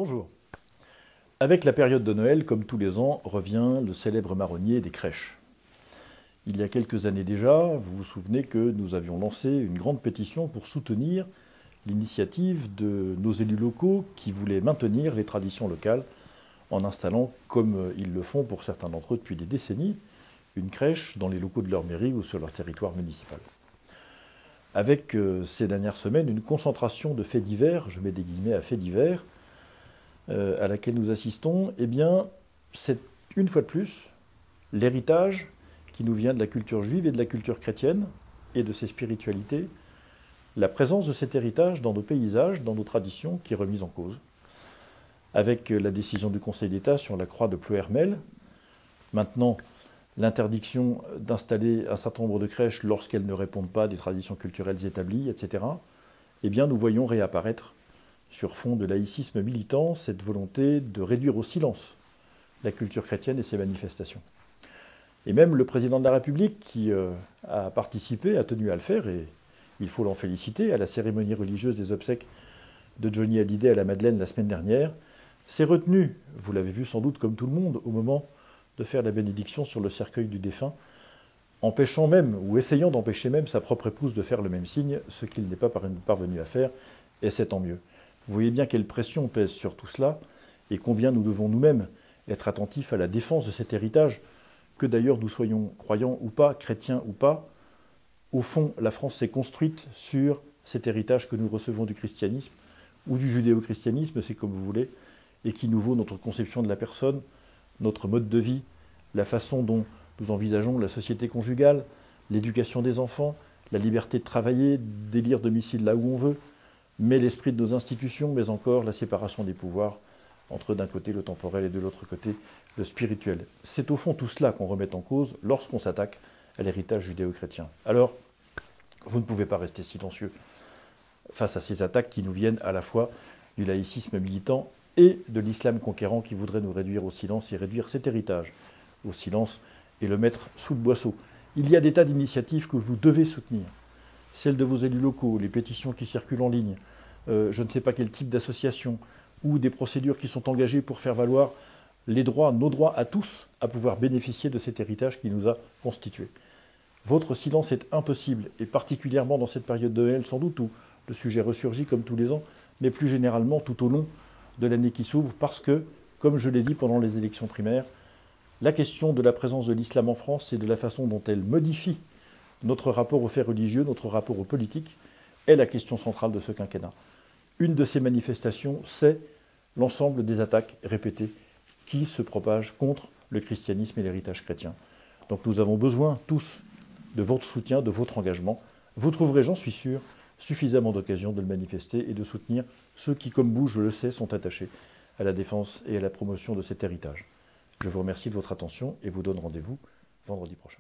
Bonjour. Avec la période de Noël, comme tous les ans, revient le célèbre marronnier des crèches. Il y a quelques années déjà, vous vous souvenez que nous avions lancé une grande pétition pour soutenir l'initiative de nos élus locaux qui voulaient maintenir les traditions locales en installant, comme ils le font pour certains d'entre eux depuis des décennies, une crèche dans les locaux de leur mairie ou sur leur territoire municipal. Avec ces dernières semaines, une concentration de faits divers, je mets des guillemets à faits divers, à laquelle nous assistons, eh bien, c'est une fois de plus l'héritage qui nous vient de la culture juive et de la culture chrétienne et de ses spiritualités, la présence de cet héritage dans nos paysages, dans nos traditions, qui est remise en cause. Avec la décision du Conseil d'État sur la croix de Ploërmel, maintenant l'interdiction d'installer un certain nombre de crèches lorsqu'elles ne répondent pas à des traditions culturelles établies, etc., eh bien, nous voyons réapparaître sur fond de laïcisme militant, cette volonté de réduire au silence la culture chrétienne et ses manifestations. Et même le président de la République, qui a participé, a tenu à le faire, et il faut l'en féliciter, à la cérémonie religieuse des obsèques de Johnny Hallyday à la Madeleine la semaine dernière, s'est retenu, vous l'avez vu sans doute comme tout le monde, au moment de faire la bénédiction sur le cercueil du défunt, empêchant même, ou essayant d'empêcher même sa propre épouse de faire le même signe, ce qu'il n'est pas parvenu à faire, et c'est tant mieux. Vous voyez bien quelle pression pèse sur tout cela et combien nous devons nous-mêmes être attentifs à la défense de cet héritage, que d'ailleurs nous soyons croyants ou pas, chrétiens ou pas. Au fond, la France s'est construite sur cet héritage que nous recevons du christianisme ou du judéo-christianisme, c'est comme vous voulez, et qui nous vaut notre conception de la personne, notre mode de vie, la façon dont nous envisageons la société conjugale, l'éducation des enfants, la liberté de travailler, d'élire domicile là où on veut, mais l'esprit de nos institutions, mais encore la séparation des pouvoirs entre d'un côté le temporel et de l'autre côté le spirituel. C'est au fond tout cela qu'on remet en cause lorsqu'on s'attaque à l'héritage judéo-chrétien. Alors, vous ne pouvez pas rester silencieux face à ces attaques qui nous viennent à la fois du laïcisme militant et de l'islam conquérant qui voudrait nous réduire au silence et réduire cet héritage au silence et le mettre sous le boisseau. Il y a des tas d'initiatives que vous devez soutenir. Celles de vos élus locaux, les pétitions qui circulent en ligne, je ne sais pas quel type d'association, ou des procédures qui sont engagées pour faire valoir les droits, nos droits à tous, à pouvoir bénéficier de cet héritage qui nous a constitués. Votre silence est impossible, et particulièrement dans cette période de Noël, sans doute, où le sujet ressurgit comme tous les ans, mais plus généralement tout au long de l'année qui s'ouvre, parce que, comme je l'ai dit pendant les élections primaires, la question de la présence de l'islam en France et de la façon dont elle modifie notre rapport aux faits religieux, notre rapport aux politiques, est la question centrale de ce quinquennat. Une de ces manifestations, c'est l'ensemble des attaques répétées qui se propagent contre le christianisme et l'héritage chrétien. Donc nous avons besoin tous de votre soutien, de votre engagement. Vous trouverez, j'en suis sûr, suffisamment d'occasions de le manifester et de soutenir ceux qui, comme vous, je le sais, sont attachés à la défense et à la promotion de cet héritage. Je vous remercie de votre attention et vous donne rendez-vous vendredi prochain.